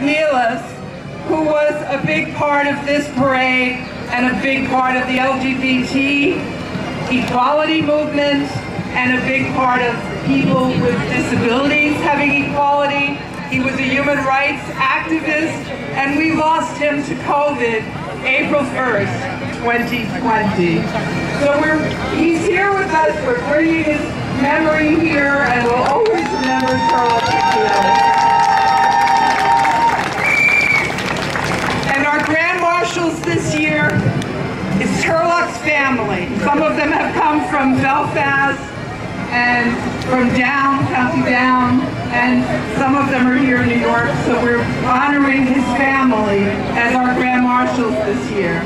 Nellis, who was a big part of this parade and a big part of the LGBT equality movement and a big part of people with disabilities having equality. He was a human rights activist, and we lost him to COVID April 1st, 2020. So he's here with us. We're bringing his memory here, and we'll always remember Charles McNeil. And our Grand Marshals this year is Turlock's family. Some of them have come from Belfast and from County Down, and some of them are here in New York, so we're honoring his family as our Grand Marshals this year.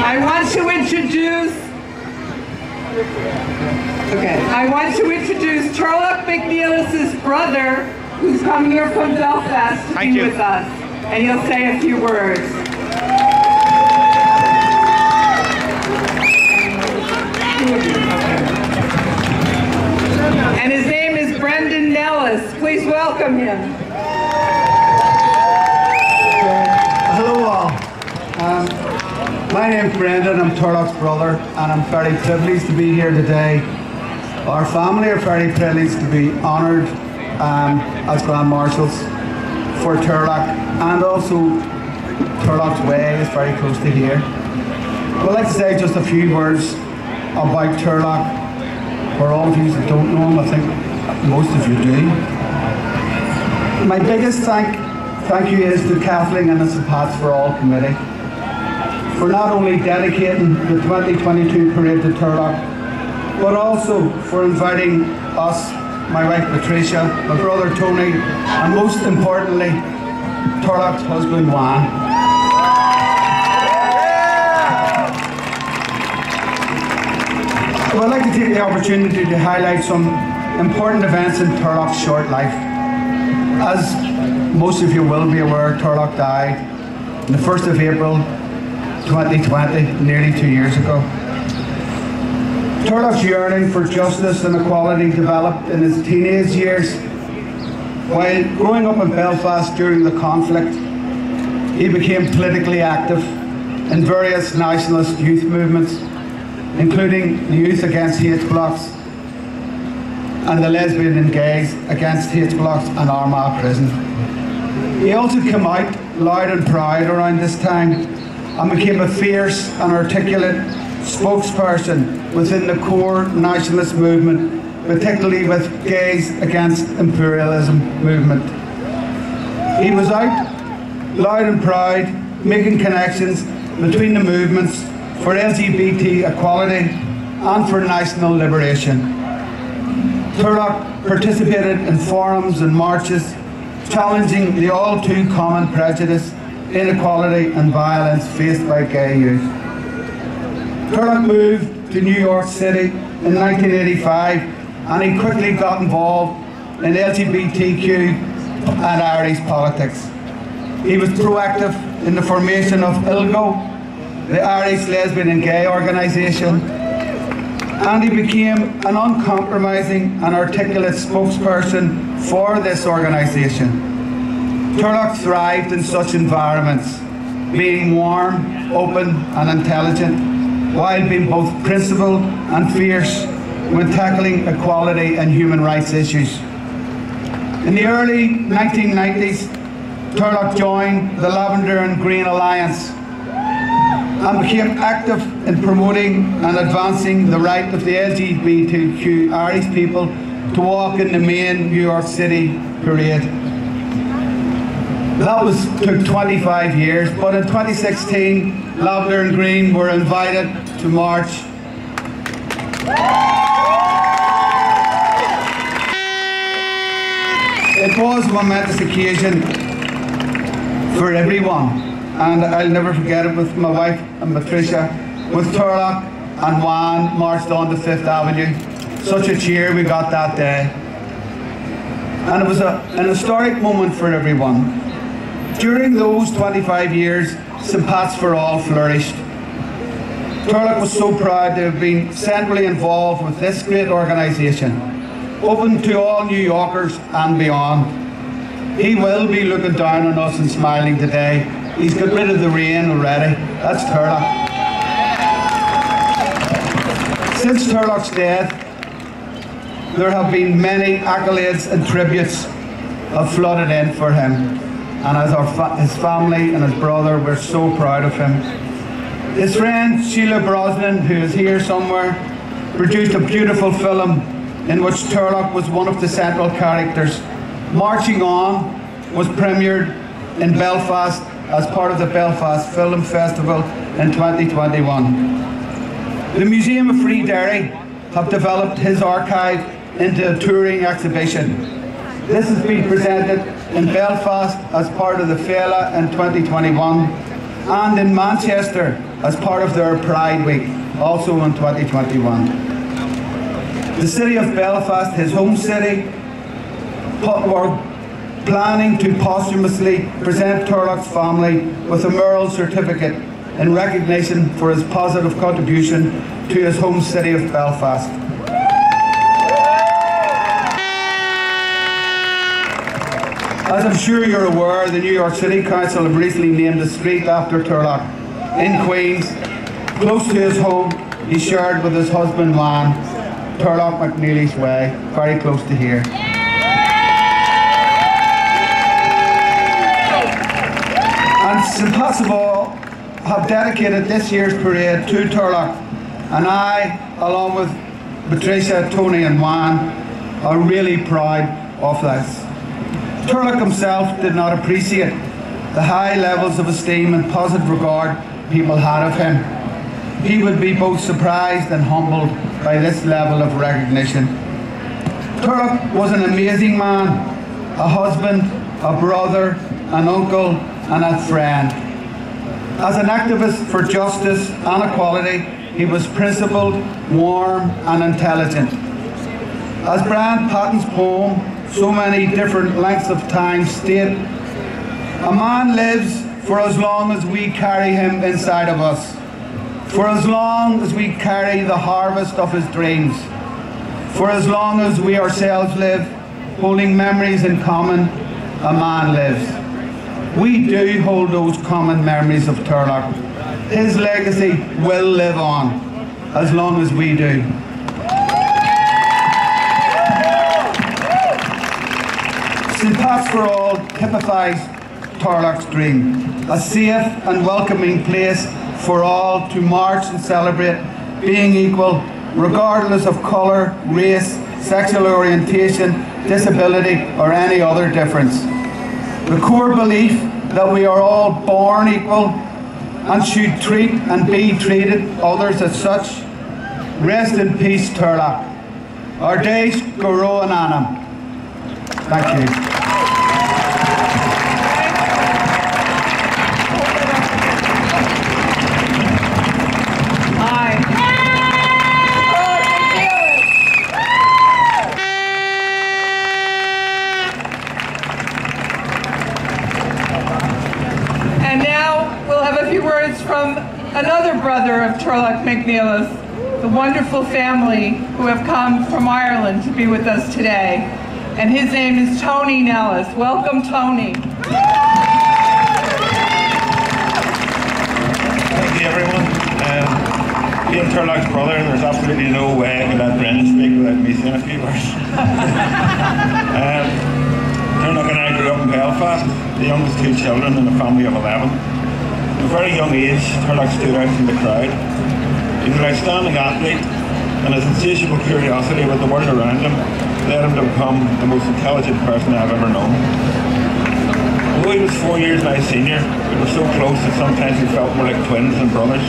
I want to introduce Turlock McNeilis' brother, who's come here from Belfast to be with us, and he'll say a few words. And his name is Nellis. Please welcome him. Hello all. My name's Brendan, I'm Turlock's brother, and I'm very privileged to be here today. Our family are very privileged to be honoured as Grand Marshals for Turlock, and also Turlock's Way is very close to here. I'd like to say just a few words about Turlock. For all of you that don't know him, I think most of you do. My biggest thank you is to Kathleen and the Suppats for All Committee for not only dedicating the 2022 parade to Turlock, but also for inviting us, my wife Patricia, my brother Tony, and most importantly, Turlock's husband Juan. I'd like to take the opportunity to highlight some important events in Turlock's short life. As most of you will be aware, Turlock died on the 1st of April 2020, nearly 2 years ago. Turlock's yearning for justice and equality developed in his teenage years. While growing up in Belfast during the conflict, he became politically active in various nationalist youth movements, including the Youth Against Hate Blocks and the Lesbian and Gays Against Hate Blocks and Armagh Prison. He also came out loud and proud around this time and became a fierce and articulate spokesperson within the core nationalist movement, particularly with Gays Against Imperialism movement. He was out loud and proud, making connections between the movements for LGBT equality and for national liberation. Turlock participated in forums and marches challenging the all too common prejudice, inequality and violence faced by gay youth. Turlock moved to New York City in 1985 and he quickly got involved in LGBTQ and Irish politics. He was proactive in the formation of ILGO, the Irish Lesbian and Gay Organisation, and he became an uncompromising and articulate spokesperson for this organisation. Turlock thrived in such environments, being warm, open and intelligent, while being both principled and fierce when tackling equality and human rights issues. In the early 1990s, Turlock joined the Lavender and Green Alliance and became active in promoting and advancing the right of the LGBTQ Irish people to walk in the main New York City parade. That took 25 years, but in 2016, Lavender and Green were invited to march. It was a momentous occasion for everyone. And I'll never forget it with my wife and Patricia, with Turlock and Juan marched on to 5th Avenue. Such a cheer we got that day. And it was an historic moment for everyone. During those 25 years, St. Pat's for All flourished. Turlock was so proud to have been centrally involved with this great organisation, open to all New Yorkers and beyond. He will be looking down on us and smiling today. He's got rid of the rain already. That's Turlock. Since Turlock's death, there have been many accolades and tributes have flooded in for him. And as his family and his brother, we're so proud of him. His friend Sheila Brosnan, who is here somewhere, produced a beautiful film in which Turlock was one of the central characters. Marching On was premiered in Belfast as part of the Belfast Film Festival in 2021. The Museum of Free Derry have developed his archive into a touring exhibition. This has been presented in Belfast as part of the Fela in 2021 and in Manchester as part of their Pride Week, also in 2021. The city of Belfast, his home city, were planning to posthumously present Turlock's family with a Merle certificate in recognition for his positive contribution to his home city of Belfast. As I'm sure you're aware, the New York City Council have recently named a street after Turlock in Queens, close to his home he shared with his husband Lan, Turlock McNeely's Way, very close to here. And St. Possible have dedicated this year's parade to Turlock, and I, along with Patricia, Tony and Juan, are really proud of this. Turlock himself did not appreciate the high levels of esteem and positive regard people had of him. He would be both surprised and humbled by this level of recognition. Turlock was an amazing man, a husband, a brother, an uncle and a friend. As an activist for justice and equality, he was principled, warm and intelligent. As Brian Patton's poem, So Many Different Lengths of Time, state, a man lives for as long as we carry him inside of us, for as long as we carry the harvest of his dreams, for as long as we ourselves live, holding memories in common, a man lives. We do hold those common memories of Turlock. His legacy will live on as long as we do. St. Pat's for All typifies Turlock's dream, a safe and welcoming place for all to march and celebrate being equal, regardless of colour, race, sexual orientation, disability or any other difference. The core belief that we are all born equal and should treat and be treated others as such. Rest in peace, Turlock. Our days go rowan anam. Thank you. From another brother of Turlock McNeilis, the wonderful family who have come from Ireland to be with us today. And his name is Tony Nellis. Welcome, Tony. Thank you, everyone. Being Turlock's brother, there's absolutely no way I could let Brendan speak without me saying a few words. Turlock and I grew up in Belfast, the youngest two children in a family of 11. At a very young age, Turlock stood out from the crowd. He was an outstanding athlete, and his insatiable curiosity about the world around him led him to become the most intelligent person I've ever known. Although he was 4 years my senior, we were so close that sometimes we felt more like twins and brothers.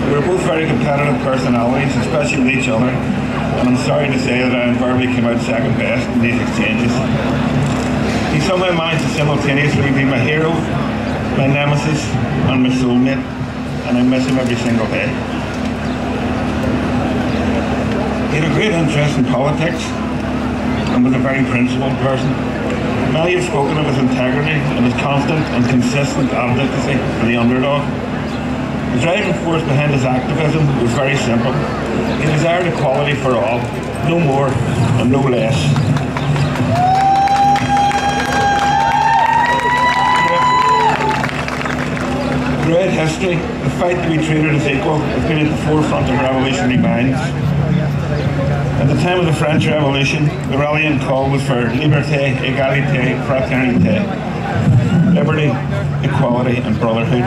We were both very competitive personalities, especially with each other, and I'm sorry to say that I invariably came out second best in these exchanges. He somehow managed to simultaneously be my hero, my nemesis and my soulmate, and I miss him every single day. He had a great interest in politics and was a very principled person. Many have spoken of his integrity and his constant and consistent advocacy for the underdog. The driving force behind his activism was very simple. He desired equality for all, no more and no less. Throughout history, the fight to be treated as equal has been at the forefront of revolutionary minds. At the time of the French Revolution, the rallying call was for liberté, égalité, fraternité, liberty, equality and brotherhood.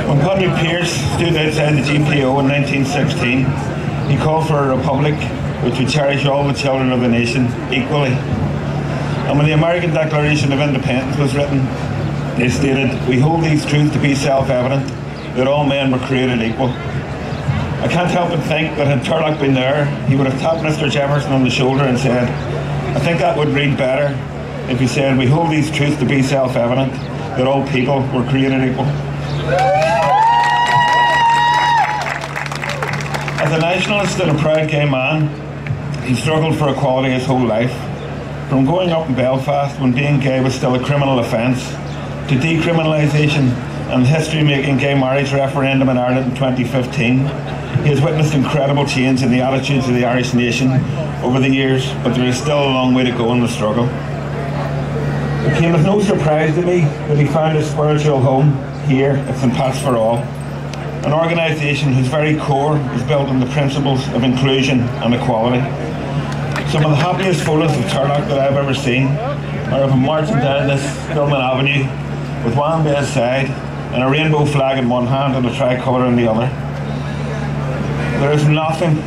When Paddy Pierce stood outside the GPO in 1916, he called for a republic which would cherish all the children of the nation equally. And when the American Declaration of Independence was written, they stated, "We hold these truths to be self-evident, that all men were created equal." I can't help but think that had Turlough been there, he would have tapped Mr. Jefferson on the shoulder and said, "I think that would read better if he said, we hold these truths to be self-evident, that all people were created equal." As a nationalist and a proud gay man, he struggled for equality his whole life. From growing up in Belfast when being gay was still a criminal offence, to decriminalisation and history-making gay marriage referendum in Ireland in 2015, he has witnessed incredible change in the attitudes of the Irish nation over the years, but there is still a long way to go in the struggle. It came as no surprise to me that he found his spiritual home here at St. Pat's for All, an organisation whose very core is built on the principles of inclusion and equality. Some of the happiest photos of Turlough that I've ever seen are of him marching down this Gilman Avenue with one by his side and a rainbow flag in one hand and a tricolour in the other. There is nothing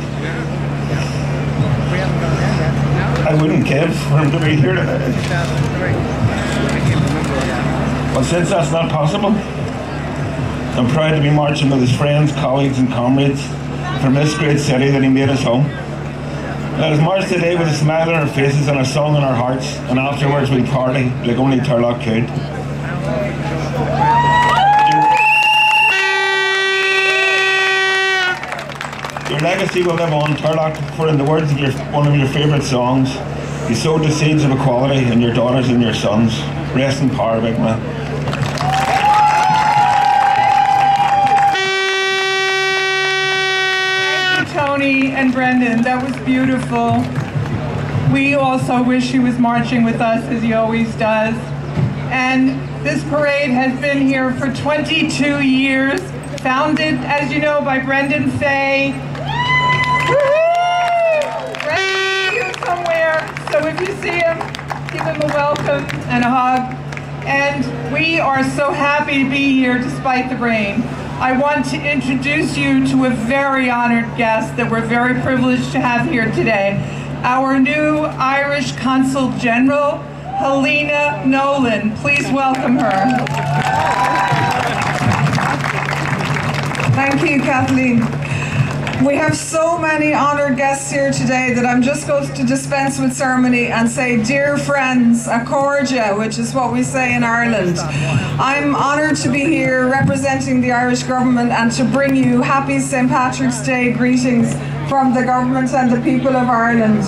I wouldn't give for him to be here today. But since that's not possible, I'm proud to be marching with his friends, colleagues and comrades from this great city that he made his home. Let us march today with a smile on our faces and a song in our hearts, and afterwards we'll party like only Turlough could. Your legacy will live on, Turlough, for in the words of one of your favourite songs, you sowed the seeds of equality in your daughters and your sons. Rest in power, big man. Thank you, Tony and Brendan. That was beautiful. We also wish he was marching with us, as he always does. And this parade has been here for 22 years, founded, as you know, by Brendan Fay. Brendan's here somewhere, so if you see him, give him a welcome and a hug. And we are so happy to be here despite the rain. I want to introduce you to a very honored guest that we're very privileged to have here today. Our new Irish Consul General, Helena Nolan. Please welcome her. Thank you, Kathleen. We have so many honoured guests here today that I'm just going to dispense with ceremony and say, dear friends, a cordia, which is what we say in Ireland. I'm honoured to be here representing the Irish government and to bring you happy St. Patrick's Day greetings from the government and the people of Ireland.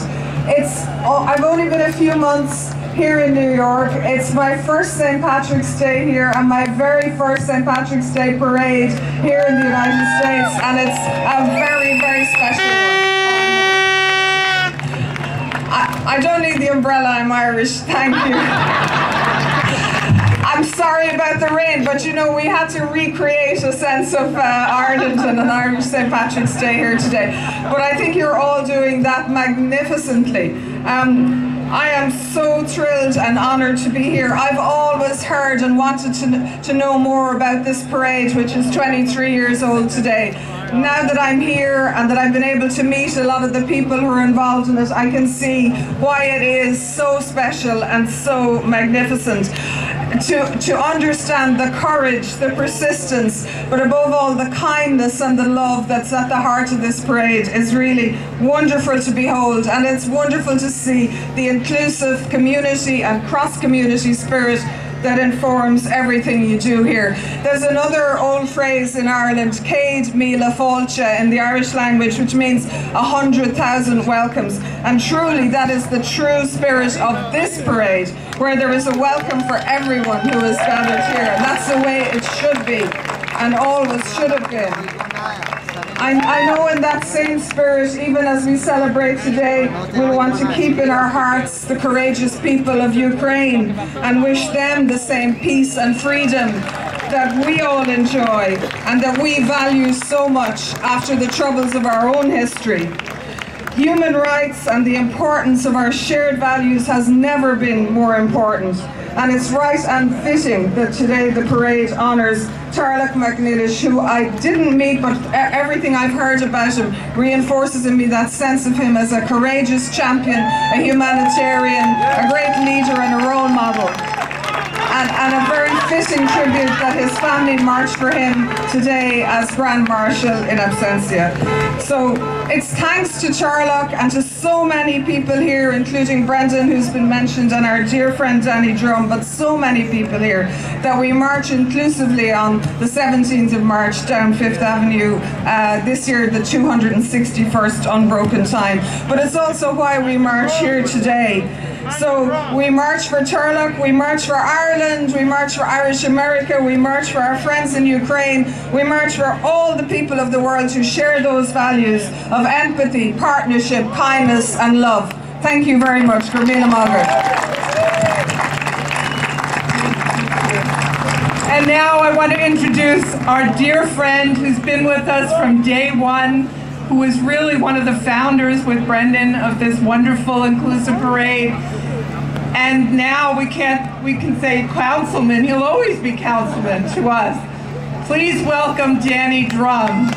I've only been a few months here in New York. It's my first St. Patrick's Day here and my very first St. Patrick's Day parade here in the United States, and it's a very, very special one. I don't need the umbrella, I'm Irish, thank you. I'm sorry about the rain, but you know, we had to recreate a sense of Ireland and an Irish St. Patrick's Day here today. But I think you're all doing that magnificently. I am so thrilled and honoured to be here. I've always heard and wanted to know more about this parade, which is 23 years old today. Now that I'm here and that I've been able to meet a lot of the people who are involved in it, I can see why it is so special and so magnificent. To understand the courage, the persistence, but above all the kindness and the love that's at the heart of this parade is really wonderful to behold, and it's wonderful to see the inclusive community and cross-community spirit that informs everything you do here. There's another old phrase in Ireland, Céad Míle Fáilte, in the Irish language, which means 100,000 welcomes. And truly that is the true spirit of this parade, where there is a welcome for everyone who is gathered here. And that's the way it should be. and always should have been. I know in that same spirit, even as we celebrate today, we'll want to keep in our hearts the courageous people of Ukraine and wish them the same peace and freedom that we all enjoy and that we value so much after the troubles of our own history. Human rights and the importance of our shared values has never been more important. And it's right and fitting that today the parade honours Turlough MacNeish, who I didn't meet, but everything I've heard about him reinforces in me that sense of him as a courageous champion, a humanitarian, a great leader and a role model. And a very fitting tribute that his family marched for him today as Grand Marshal in absentia. So it's thanks to Turlough and to so many people here, including Brendan, who's been mentioned, and our dear friend Danny Drumm, but so many people here, that we march inclusively on the 17th of March down 5th Avenue, this year the 261st unbroken time. But it's also why we march here today. So we march for Turlough, we march for Ireland, we march for Irish America, we march for our friends in Ukraine, we march for all the people of the world who share those values of empathy, partnership, kindness and love. Thank you very much for being a mogger. And now I want to introduce our dear friend who's been with us from day one, who is really one of the founders with Brendan of this wonderful inclusive parade. And now we can say councilman. He'll always be councilman to us. Please welcome Danny Drumm.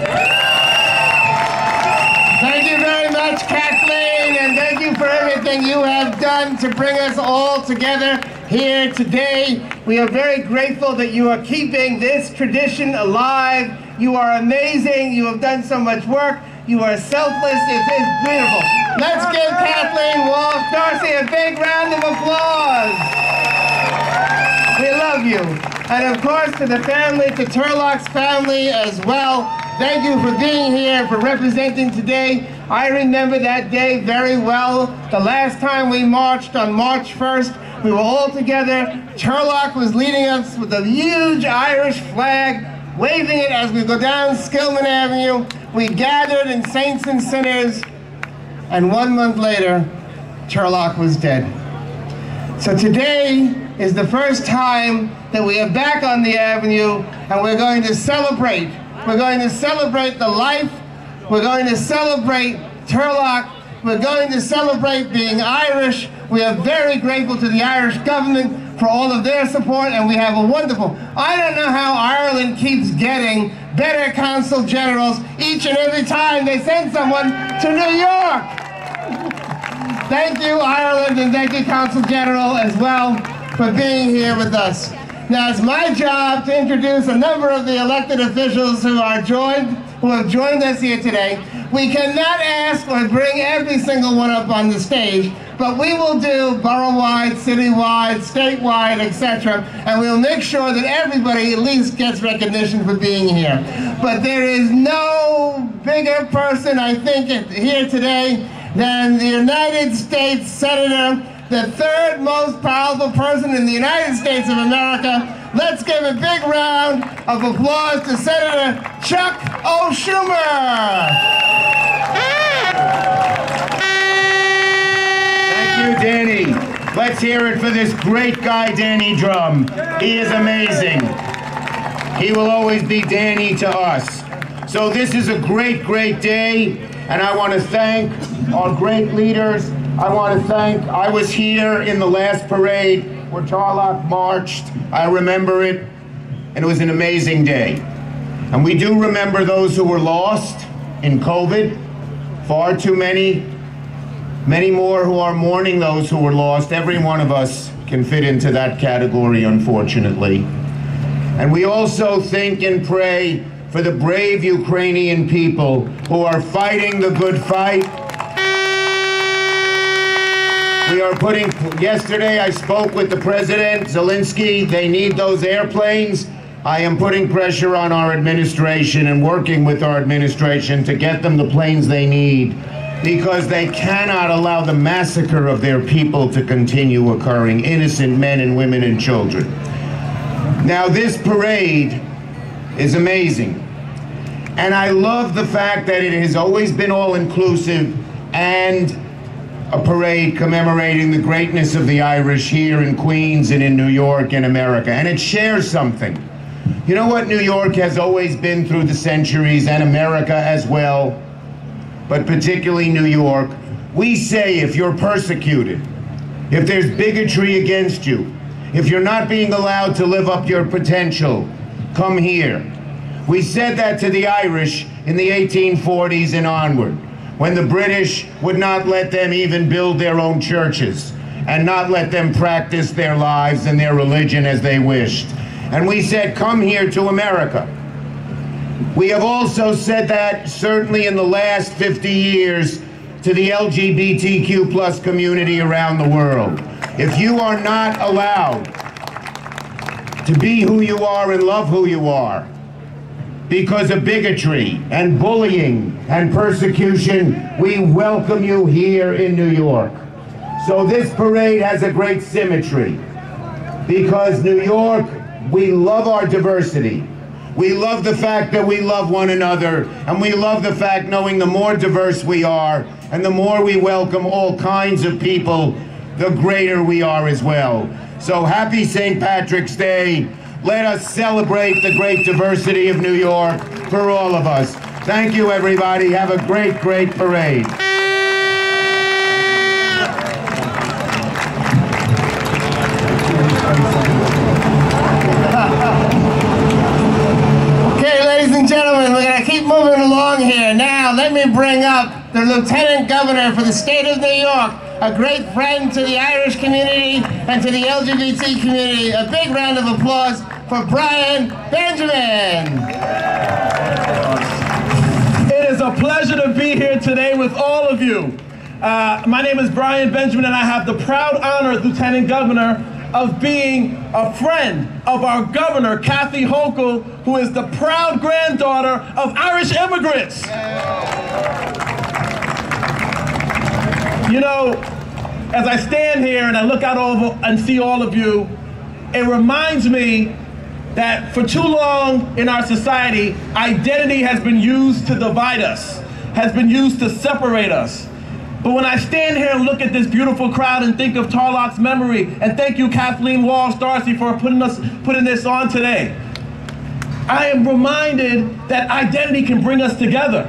Thank you very much, Kathleen, and thank you for everything you have done to bring us all together here today. We are very grateful that you are keeping this tradition alive. You are amazing. You have done so much work. You are selfless. It is beautiful. Let's give Kathleen Walsh Darcy a big round of applause. We love you. And of course to the family, to Turlough's family as well. Thank you for being here, for representing today. I remember that day very well. The last time we marched on March 1st, we were all together. Turlough was leading us with a huge Irish flag, waving it as we go down Skillman Avenue. We gathered in Saints and Sinners, and 1 month later, Turlough was dead. So today is the first time that we are back on the avenue, and we're going to celebrate. We're going to celebrate the life. We're going to celebrate Turlough. We're going to celebrate being Irish. We are very grateful to the Irish government for all of their support, and we have a wonderful, I don't know how Ireland keeps getting better consul generals each and every time they send someone to New York. Thank you, Ireland, and thank you, Consul General, as well, for being here with us. Now, it's my job to introduce a number of the elected officials who have joined us here today. We cannot ask or bring every single one up on the stage, but we will do borough-wide, city-wide, statewide, etc., and we'll make sure that everybody at least gets recognition for being here. But there is no bigger person, I think, here today than the United States Senator, the third most powerful person in the United States of America. Let's give a big round of applause to Senator Chuck O. Schumer. Thank you, Danny. Let's hear it for this great guy, Danny Drumm. He is amazing. He will always be Danny to us. So this is a great, great day, and I want to thank our great leaders. I was here in the last parade where Turlough marched. I remember it, and it was an amazing day. And we do remember those who were lost in COVID. Far too many more who are mourning those who were lost. Every one of us can fit into that category, unfortunately. And we also think and pray for the brave Ukrainian people who are fighting the good fight. We are yesterday I spoke with the President, Zelensky. They need those airplanes. I am putting pressure on our administration and working with our administration to get them the planes they need, because they cannot allow the massacre of their people to continue occurring, innocent men and women and children. Now this parade is amazing. And I love the fact that it has always been all-inclusive and a parade commemorating the greatness of the Irish here in Queens and in New York and America. And it shares something. You know what New York has always been through the centuries, and America as well, but particularly New York? We say if you're persecuted, if there's bigotry against you, if you're not being allowed to live up your potential, come here. We said that to the Irish in the 1840s and onward, when the British would not let them even build their own churches and not let them practice their lives and their religion as they wished. And we said, come here to America. We have also said that, certainly in the last 50 years, to the LGBTQ plus community around the world. If you are not allowed to be who you are and love who you are because of bigotry and bullying and persecution, we welcome you here in New York. So this parade has a great symmetry because New York, we love our diversity. We love the fact that we love one another, and we love the fact knowing the more diverse we are and the more we welcome all kinds of people, the greater we are as well. So happy St. Patrick's Day. Let us celebrate the great diversity of New York for all of us. Thank you, everybody. Have a great, great parade. Okay, ladies and gentlemen, we're going to keep moving along here. Now, let me bring up the Lieutenant Governor for the state of New York, a great friend to the Irish community and to the LGBT community. A big round of applause for Brian Benjamin. It is a pleasure to be here today with all of you. My name is Brian Benjamin, and I have the proud honor as Lieutenant Governor of being a friend of our governor, Kathy Hochul, who is the proud granddaughter of Irish immigrants. You know, as I stand here and I look out over and see all of you, it reminds me that for too long in our society, identity has been used to divide us, has been used to separate us. But when I stand here and look at this beautiful crowd and think of Tarlock's memory, and thank you, Kathleen Walsh-Darcy, for putting this on today, I am reminded that identity can bring us together.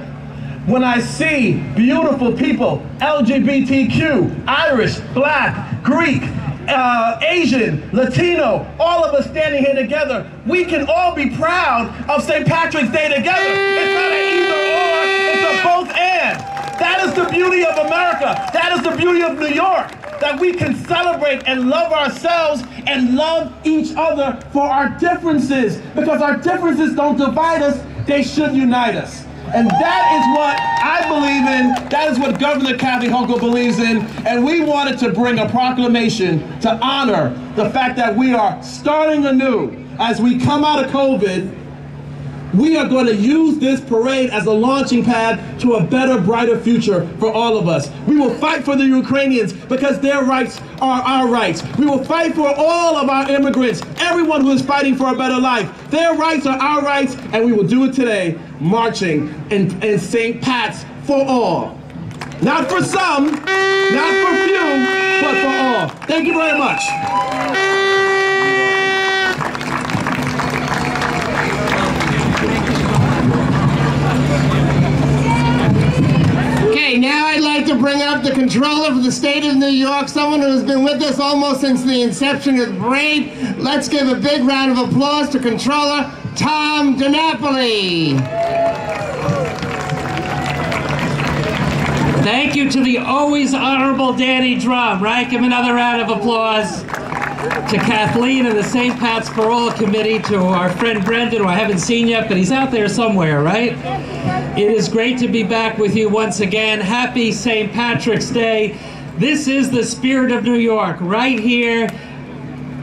When I see beautiful people, LGBTQ, Irish, Black, Greek, Asian, Latino, all of us standing here together, we can all be proud of St. Patrick's Day together. It's not an either or, it's a both and. That is the beauty of America. That is the beauty of New York, that we can celebrate and love ourselves and love each other for our differences, because our differences don't divide us, they should unite us. And that is what I believe in, that is what Governor Kathy Hochul believes in, and we wanted to bring a proclamation to honor the fact that we are starting anew. As we come out of COVID, we are going to use this parade as a launching pad to a better, brighter future for all of us. We will fight for the Ukrainians because their rights are our rights. We will fight for all of our immigrants, everyone who is fighting for a better life. Their rights are our rights, and we will do it today, marching in St. Pat's for all. Not for some, not for few, but for all. Thank you very much. Okay, now I'd like to bring up the controller for the state of New York, someone who has been with us almost since the inception of the parade. Let's give a big round of applause to Controller Tom DiNapoli. Thank you to the always honorable Danny Drumm, right? Give him another round of applause. To Kathleen and the St. Pat's for All Committee, to our friend Brendan, who I haven't seen yet, but he's out there somewhere, right? It is great to be back with you once again. Happy St. Patrick's Day. This is the spirit of New York, right here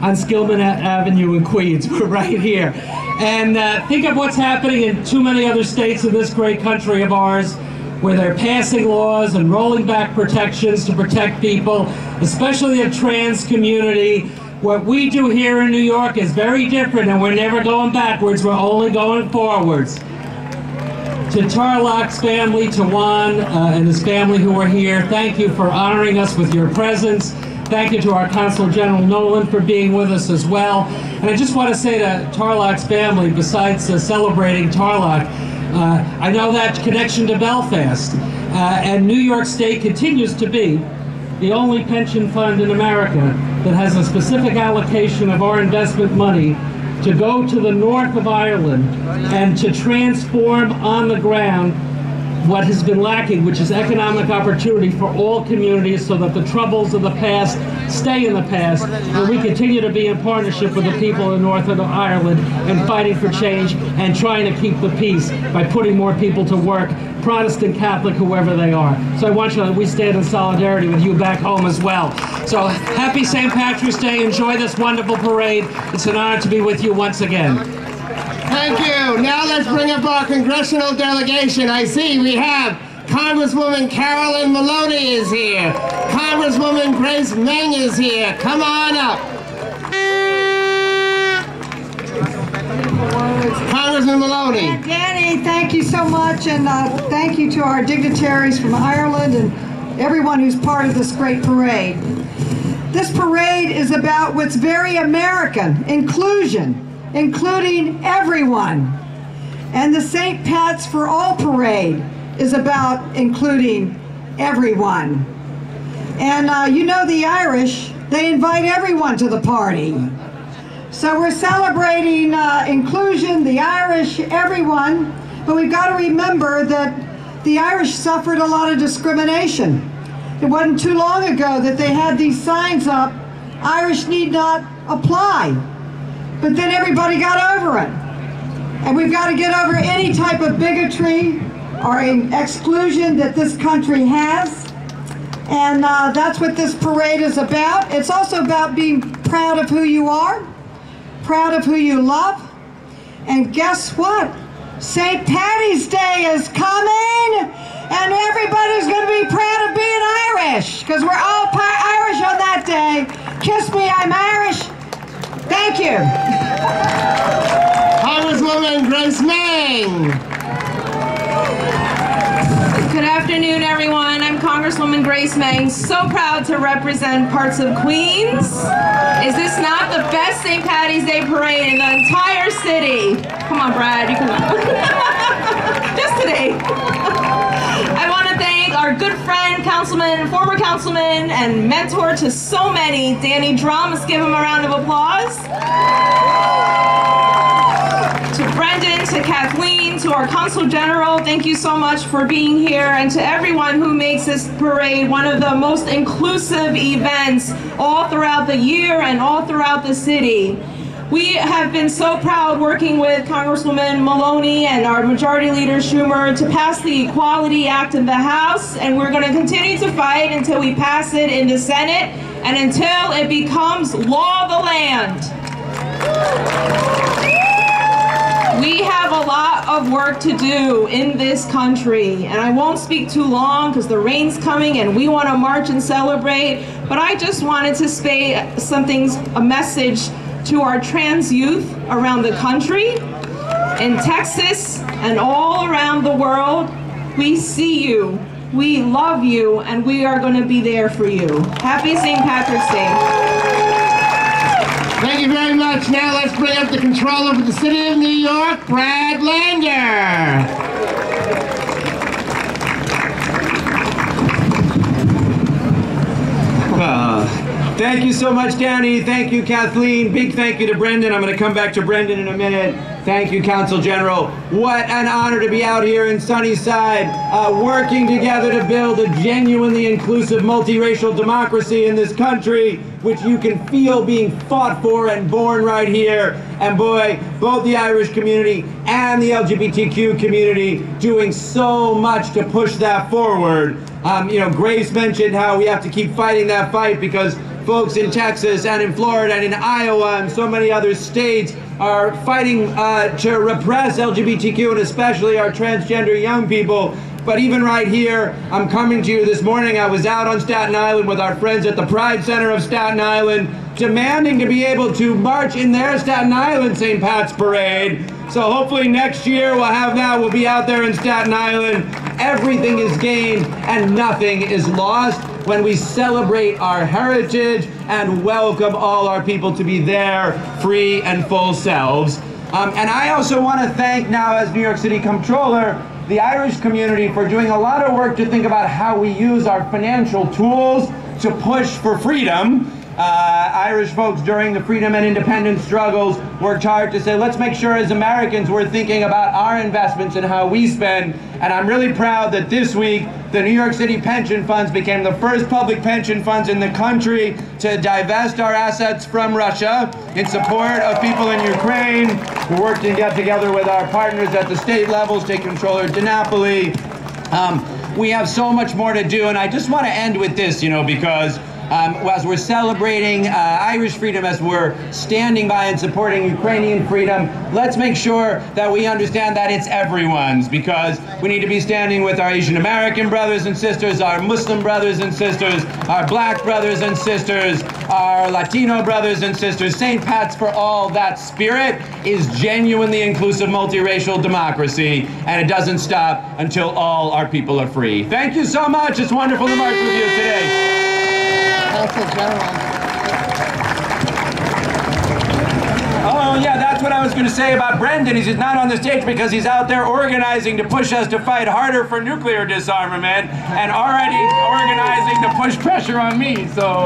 on Skillman Avenue in Queens. We're right here. And think of what's happening in too many other states in this great country of ours, where they're passing laws and rolling back protections to protect people, especially the trans community. What we do here in New York is very different, and we're never going backwards, we're only going forwards. To Tarlock's family, to Juan and his family who are here, thank you for honoring us with your presence. Thank you to our Consul General Nolan for being with us as well. And I just want to say to Tarlock's family, besides celebrating Tarlock, I know that connection to Belfast, and New York State continues to be the only pension fund in America that has a specific allocation of our investment money to go to the north of Ireland and to transform on the ground what has been lacking, which is economic opportunity for all communities, so that the troubles of the past stay in the past, and we continue to be in partnership with the people in north of Ireland and fighting for change and trying to keep the peace by putting more people to work, Protestant, Catholic, whoever they are. So I want you to, we stand in solidarity with you back home as well. So happy St. Patrick's Day. Enjoy this wonderful parade. It's an honor to be with you once again. Thank you. Now let's bring up our congressional delegation. I see we have Congresswoman Carolyn Maloney is here. Congresswoman Grace Meng is here. Come on up. Congressman Maloney. And Danny, thank you so much, and thank you to our dignitaries from Ireland and everyone who's part of this great parade. This parade is about what's very American, inclusion, including everyone. And the St. Pat's for All parade is about including everyone. And you know the Irish, they invite everyone to the party. So we're celebrating inclusion, the Irish, everyone, but we've got to remember that the Irish suffered a lot of discrimination. It wasn't too long ago that they had these signs up, Irish need not apply. But then everybody got over it. And we've got to get over any type of bigotry or exclusion that this country has. And that's what this parade is about. It's also about being proud of who you are, proud of who you love. And guess what? St. Paddy's Day is coming, and everybody's going to be proud of being Irish, because we're all Irish on that day. Kiss me, I'm Irish. Thank you. Congresswoman Grace Meng. Good afternoon, everyone. I'm Congresswoman Grace Meng, so proud to represent parts of Queens. Is this not the best St. Paddy's Day parade in the entire city? Come on, Brad, you can just today. I want to thank our good friend, councilman, former councilman, and mentor to so many, Danny Drumm. Let's give him a round of applause. To Brendan, to Kathleen, to our Consul General, thank you so much for being here, and to everyone who makes this parade one of the most inclusive events all throughout the year and all throughout the city. We have been so proud working with Congresswoman Maloney and our Majority Leader Schumer to pass the Equality Act in the House, and we're going to continue to fight until we pass it in the Senate and until it becomes law of the land. We have a lot of work to do in this country, and I won't speak too long because the rain's coming and we want to march and celebrate, but I just wanted to say a message to our trans youth around the country, in Texas and all around the world. We see you, we love you, and we are going to be there for you. Happy St. Patrick's Day. Thank you very much. Now let's bring up the controller for the City of New York, Brad Lander. Thank you so much, Danny. Thank you, Kathleen. Big thank you to Brendan. I'm going to come back to Brendan in a minute. Thank you, Consul General. What an honor to be out here in Sunnyside, working together to build a genuinely inclusive multiracial democracy in this country, which you can feel being fought for and born right here. And boy, both the Irish community and the LGBTQ community doing so much to push that forward. You know, Grace mentioned how we have to keep fighting that fight because folks in Texas and in Florida and in Iowa and so many other states are fighting to repress LGBTQ and especially our transgender young people. But even right here, I'm coming to you this morning. I was out on Staten Island with our friends at the Pride Center of Staten Island demanding to be able to march in their Staten Island St. Pat's Parade. So hopefully next year we'll have that. We'll be out there in Staten Island. Everything is gained and nothing is lost when we celebrate our heritage and welcome all our people to be their free and full selves. And I also want to thank, now as New York City Comptroller, the Irish community for doing a lot of work to think about how we use our financial tools to push for freedom. Irish folks during the freedom and independence struggles worked hard to say, let's make sure as Americans we're thinking about our investments and how we spend. And I'm really proud that this week the New York City pension funds became the first public pension funds in the country to divest our assets from Russia in support of people in Ukraine. We're working together with our partners at the state level, State Controller DiNapoli. We have so much more to do, and I just want to end with this, because as we're celebrating Irish freedom, as we're standing by and supporting Ukrainian freedom, let's make sure that we understand that it's everyone's, because we need to be standing with our Asian American brothers and sisters, our Muslim brothers and sisters, our Black brothers and sisters, our Latino brothers and sisters. St. Pat's for all, that spirit is genuinely inclusive multiracial democracy, and it doesn't stop until all our people are free. Thank you so much. It's wonderful to march with you today. Consul General. Oh yeah, that's what I was going to say about Brendan. He's not on the stage because he's out there organizing to push us to fight harder for nuclear disarmament and already organizing to push pressure on me. So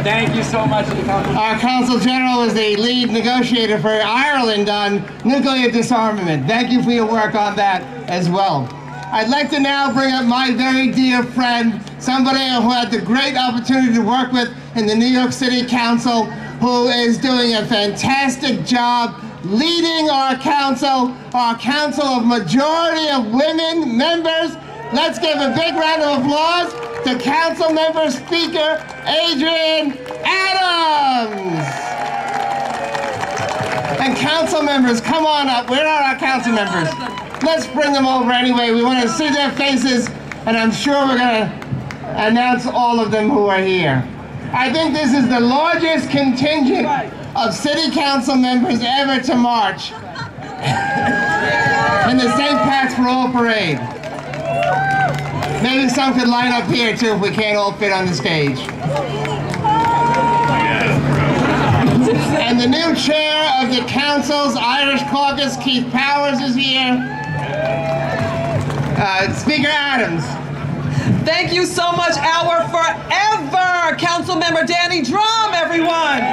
thank you so much to the Consul. Our Consul General is the lead negotiator for Ireland on nuclear disarmament. Thank you for your work on that as well. I'd like to now bring up my very dear friend, somebody who had the great opportunity to work with in the New York City Council, who is doing a fantastic job leading our council of majority of women members. Let's give a big round of applause to Council Member Speaker Adrian Adams. And council members, come on up. Where are our council members? Let's bring them over anyway. We want to see their faces, and I'm sure we're going to announce all of them who are here. I think this is the largest contingent of city council members ever to march in the St. Pat's for All Parade. Maybe some could line up here too if we can't all fit on the stage. And the new chair of the council's Irish caucus, Keith Powers, is here. Speaker Adams. Thank you so much, our forever Council Member Danny Drumm, everyone.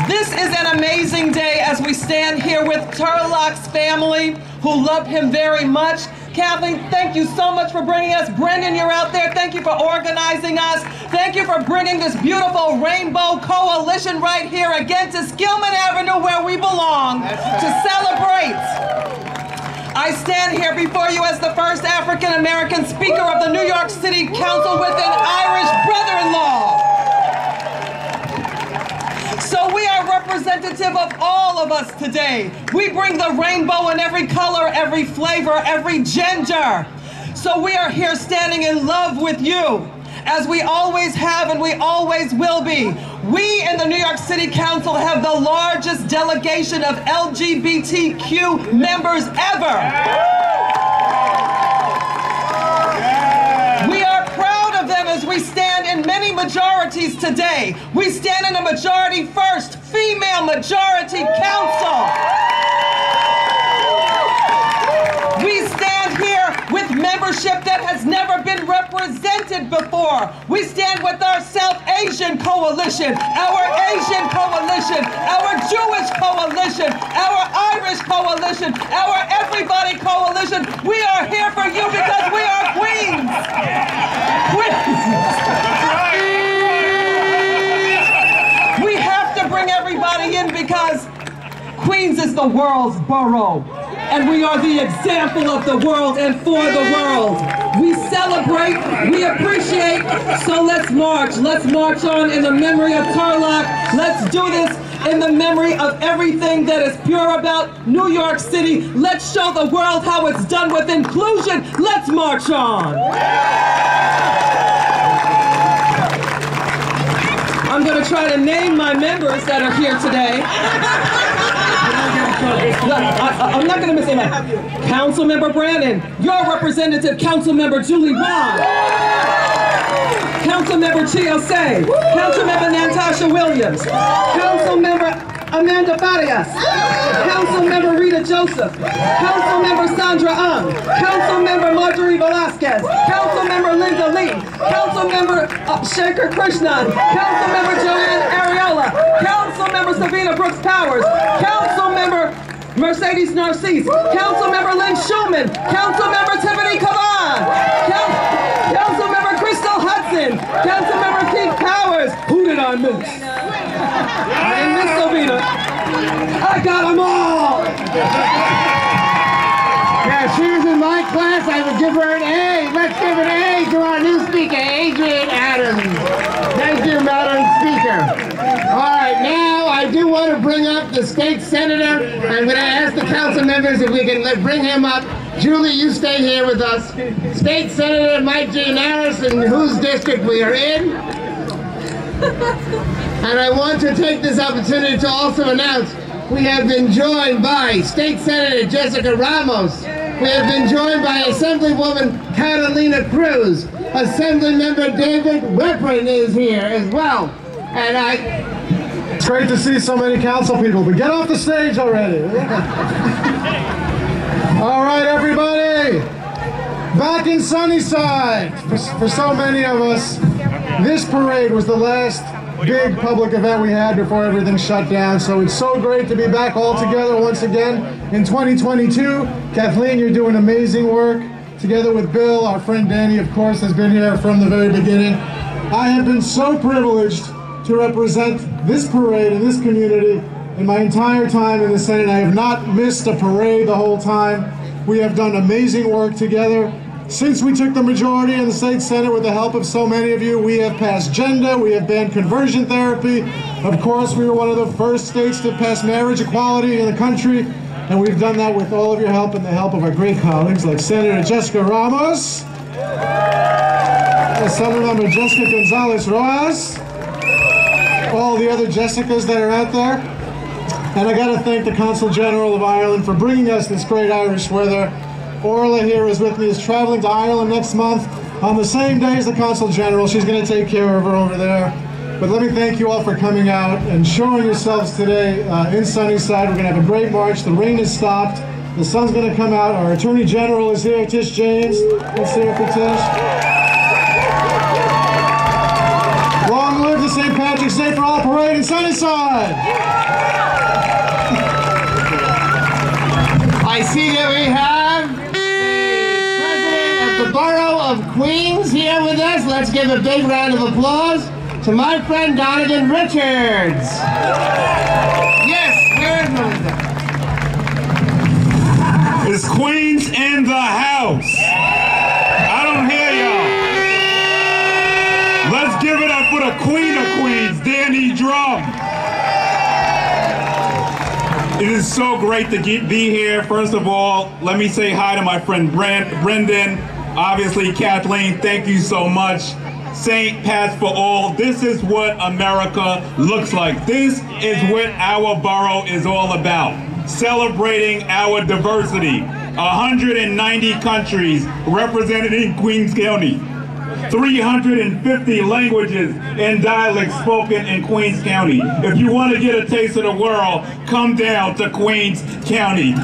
This is an amazing day as we stand here with Turlock's family, who love him very much. Kathleen, thank you so much for bringing us. Brendan, you're out there. Thank you for organizing us. Thank you for bringing this beautiful rainbow coalition right here again to Skillman Avenue, where we belong, to celebrate. I stand here before you as the first African-American Speaker of the New York City Council with an Irish brother-in-law. So we are representative of all of us today. We bring the rainbow in every color, every flavor, every gender. So we are here standing in love with you, as we always have and we always will be. We in the New York City Council have the largest delegation of LGBTQ members ever. We are proud of them as we stand in many majorities today. We stand in a majority first, female majority council. We stand here with membership that has never been represented before. We stand with our South Asian coalition, our Asian coalition, our Jewish coalition, our Irish coalition, our everybody coalition. We are here for you because we are queens. We have to bring everybody in because Queens is the world's borough. And we are the example of the world and for the world. We celebrate, we appreciate, so let's march. Let's march on in the memory of Turlock. Let's do this in the memory of everything that is pure about New York City. Let's show the world how it's done with inclusion. Let's march on. to try to name my members that are here today. I'm not going to miss anyone. Councilmember Brandon, your representative, Councilmember Julie Vaughn. Councilmember Chiosei, Councilmember Natasha Williams, Councilmember Amanda Farias, Councilmember Rita Joseph, Councilmember Sandra Ung, Councilmember Marjorie Velasquez, Councilmember Linda Lee, Councilmember Shaker Krishnan, Councilmember Joanne Ariola, Councilmember Savina Brooks Powers, Councilmember Mercedes Narcisse, Councilmember Lynn Schulman, Councilmember Tiffany Caban, Councilmember Crystal Hudson, Councilmember Keith Powers. Who did I miss? I didn't miss Savina. I got them all. Yeah, if she was in my class, I would give her an A. Let's give an A to our new speaker, Adrian Adams. Thank you, Madam Speaker. All right, now I do want to bring up the state senator. I'm going to ask the council members if we can bring him up. Julie, you stay here with us. State Senator Mike Gianaris, in whose district we are in. And I want to take this opportunity to also announce we have been joined by State Senator Jessica Ramos. We have been joined by Assemblywoman Catalina Cruz. Assemblymember David Weprin is here as well. And it's great to see so many council people, but get off the stage already. All right, everybody. Back in Sunnyside, for so many of us, this parade was the last big public event we had before everything shut down, so it's so great to be back all together once again in 2022. Kathleen, you're doing amazing work. Together with Bill, our friend Danny, of course, has been here from the very beginning. I have been so privileged to represent this parade in this community in my entire time in the Senate. I have not missed a parade the whole time. We have done amazing work together. Since we took the majority in the state Senate with the help of so many of you, we have passed gender, we have banned conversion therapy. Of course, we were one of the first states to pass marriage equality in the country, and we've done that with all of your help and the help of our great colleagues like Senator Jessica Ramos, Assemblymember Jessica Gonzalez Rojas, all the other Jessicas that are out there. And I got to thank the Consul General of Ireland for bringing us this great Irish weather. Orla here is with me, is traveling to Ireland next month on the same day as the Consul General. She's going to take care of her over there. But let me thank you all for coming out and showing yourselves today in Sunnyside. We're going to have a great march. The rain has stopped. The sun's going to come out. Our Attorney General is here, Tish James. Let's hear it for Tish. Long live the St. Patrick's Day for All parade in Sunnyside. I see that we have the Borough of Queens here with us. Let's give a big round of applause to my friend Donovan Richards. Yes, where is Melissa? Is Queens in the house? I don't hear y'all. Let's give it up for the Queen of Queens, Danny Drumm. It is so great to be here. First of all, let me say hi to my friend Brendan. Obviously, Kathleen, thank you so much. St. Pat's for all. This is what America looks like. This is what our borough is all about. Celebrating our diversity. 190 countries represented in Queens County. 350 languages and dialects spoken in Queens County. If you want to get a taste of the world, come down to Queens County.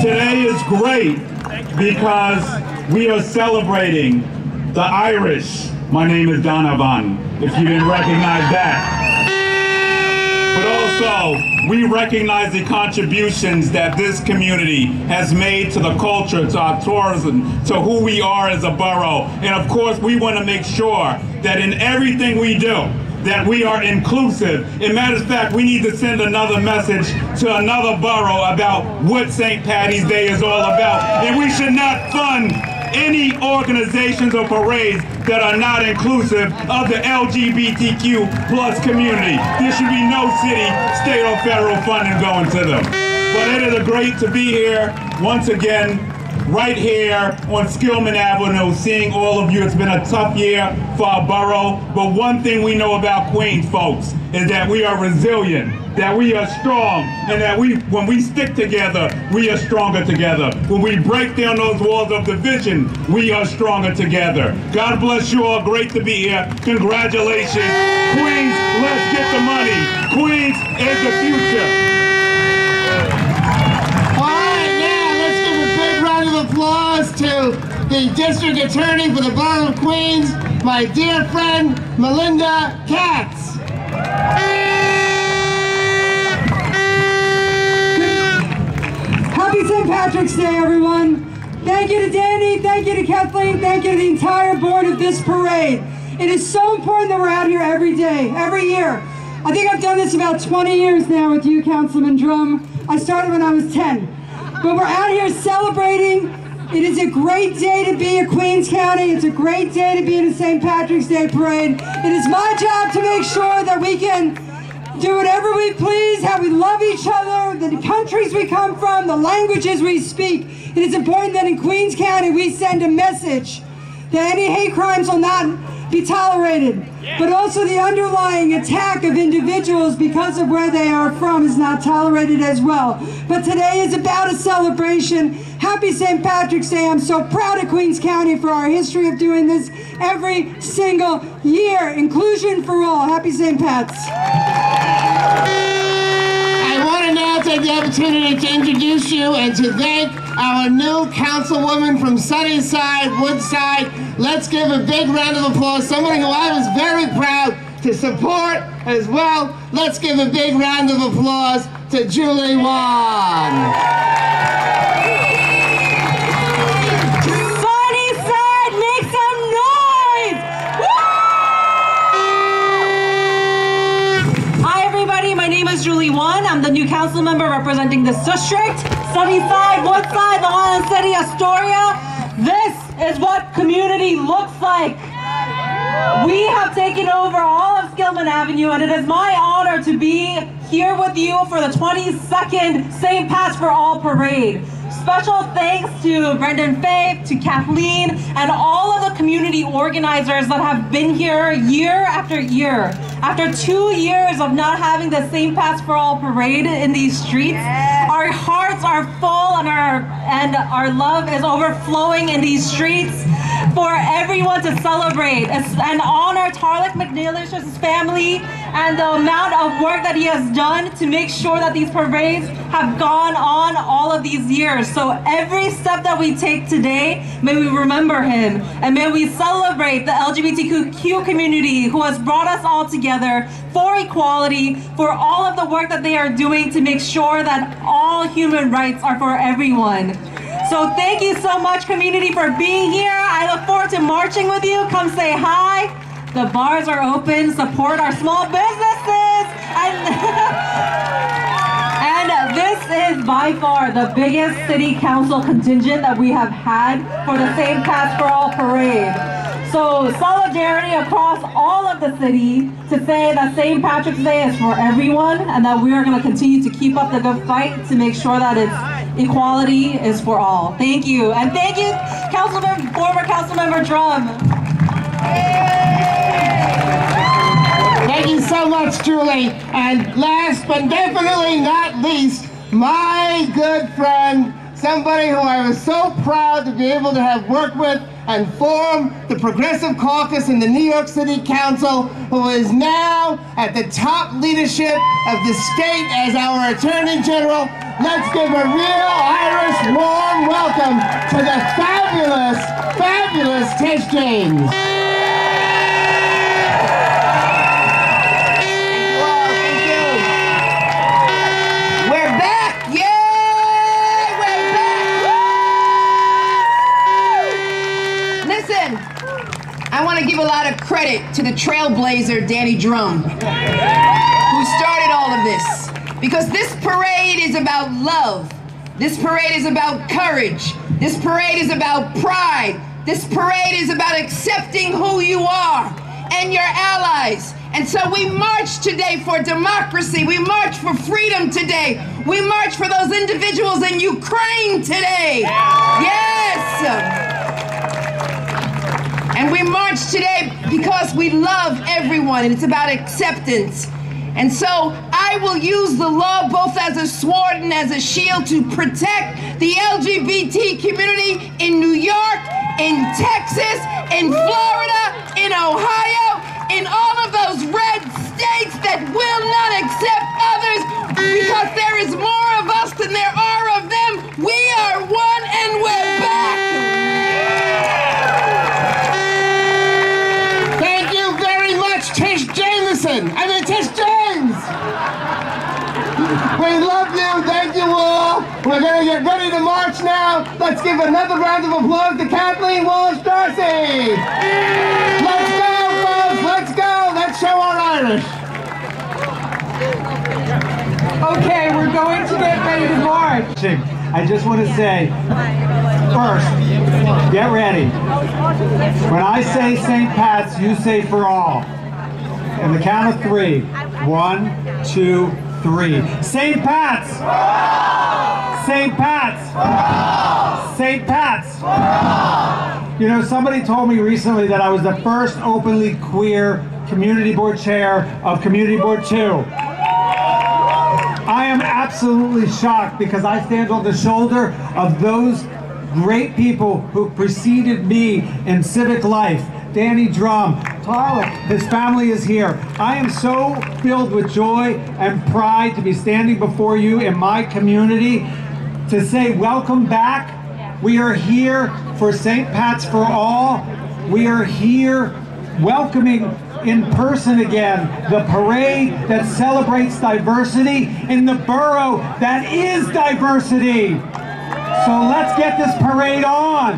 Today is great because we are celebrating the Irish. My name is Donovan, if you didn't recognize that. But also, we recognize the contributions that this community has made to the culture, to our tourism, to who we are as a borough. And of course, we want to make sure that in everything we do, that we are inclusive. As a matter of fact, we need to send another message to another borough about what St. Patty's Day is all about. And we should not fund any organizations or parades that are not inclusive of the LGBTQ plus community. There should be no city, state, or federal funding going to them. But it is great to be here once again right here on Skillman Avenue, seeing all of you. It's been a tough year for our borough, but one thing we know about Queens, folks, is that we are resilient, that we are strong, and that when we stick together, we are stronger together. When we break down those walls of division, we are stronger together. God bless you all. Great to be here. Congratulations. Queens, let's get the money. Queens is the future. All right, now let's give a big round of applause to the District Attorney for the Borough of Queens, my dear friend, Melinda Katz. Happy St. Patrick's Day, everyone. Thank you to Danny, thank you to Kathleen, thank you to the entire board of this parade. It is so important that we're out here every day, every year. I think I've done this about 20 years now with you, Councilman Drumm. I started when I was 10. But we're out here celebrating. It is a great day to be in Queens County. It's a great day to be in a St. Patrick's Day parade. It is my job to make sure that we can do whatever we please, how we love each other, the countries we come from, the languages we speak. It is important that in Queens County we send a message that any hate crimes will not be tolerated, but also the underlying attack of individuals because of where they are from is not tolerated as well. But today is about a celebration. Happy St. Patrick's Day. I'm so proud of Queens County for our history of doing this every single year. Inclusion for all. Happy St. Pat's. I want to now take the opportunity to introduce you and to thank our new councilwoman from Sunnyside, Woodside. Let's give a big round of applause. Somebody who I was very proud to support as well. Let's give a big round of applause to Julie Wan. Sunnyside, make some noise! Woo! Hi everybody, my name is Julie Wan. I'm the new council member representing this district. Sunnyside, Woodside, Long Island City, Astoria. This is what community looks like. We have taken over all of Skillman Avenue, and it is my honor to be here with you for the 22nd St. Pat's for All Parade. Special thanks to Brendan Faith, to Kathleen, and all of the community organizers that have been here year after year. After 2 years of not having the St. Pat's for All Parade in these streets, our hearts are full and our love is overflowing in these streets for everyone to celebrate and honor Tarlik McNeilish's family and the amount of work that he has done to make sure that these parades have gone on all of these years. So every step that we take today, may we remember him, and may we celebrate the LGBTQ community who has brought us all together for equality, for all of the work that they are doing to make sure that all human rights are for everyone. So thank you so much, community, for being here. I look forward to marching with you. Come say hi. The bars are open. Support our small businesses. And this is by far the biggest city council contingent that we have had for the St. Pat's for All Parade. So solidarity across all of the city to say that St. Patrick's Day is for everyone and that we are going to continue to keep up the good fight to make sure that equality is for all. Thank you. And thank you, former Councilmember Drumm. Thank you so much, Julie. And last but definitely not least, my good friend, somebody who I was so proud to be able to have worked with and form the Progressive Caucus in the New York City Council, who is now at the top leadership of the state as our Attorney General. Let's give a real Irish warm welcome to the fabulous, fabulous Tish James. I want to give a lot of credit to the trailblazer, Danny Drumm, who started all of this. Because this parade is about love. This parade is about courage. This parade is about pride. This parade is about accepting who you are and your allies. And so we march today for democracy. We march for freedom today. We march for those individuals in Ukraine today. Yeah. Yes! And we march today because we love everyone, and it's about acceptance. And so I will use the law both as a sword and as a shield to protect the LGBT community in New York, in Texas, in Florida, in Ohio, in all of those red states that will not accept others, because there is more of us than there are of them. We are one and we're back. Thank you very much, Tish Tish James. We love you. Thank you all. We're going to get ready to march now. Let's give another round of applause to Kathleen Walsh-Darcy. Let's go, folks. Let's go. Let's show our Irish. Okay, we're going to get ready to march. I just want to say, first, get ready. When I say St. Pat's, you say for all. And the count of 3. 1, 2, 3. St. Pat's! St. Pat's! St. Pat's! You know, somebody told me recently that I was the first openly queer community board chair of Community Board 2. I am absolutely shocked because I stand on the shoulder of those great people who preceded me in civic life. Danny Drumm, Tyler, his family is here. I am so filled with joy and pride to be standing before you in my community to say welcome back. We are here for St. Pat's for All. We are here welcoming in person again the parade that celebrates diversity in the borough that is diversity. So let's get this parade on.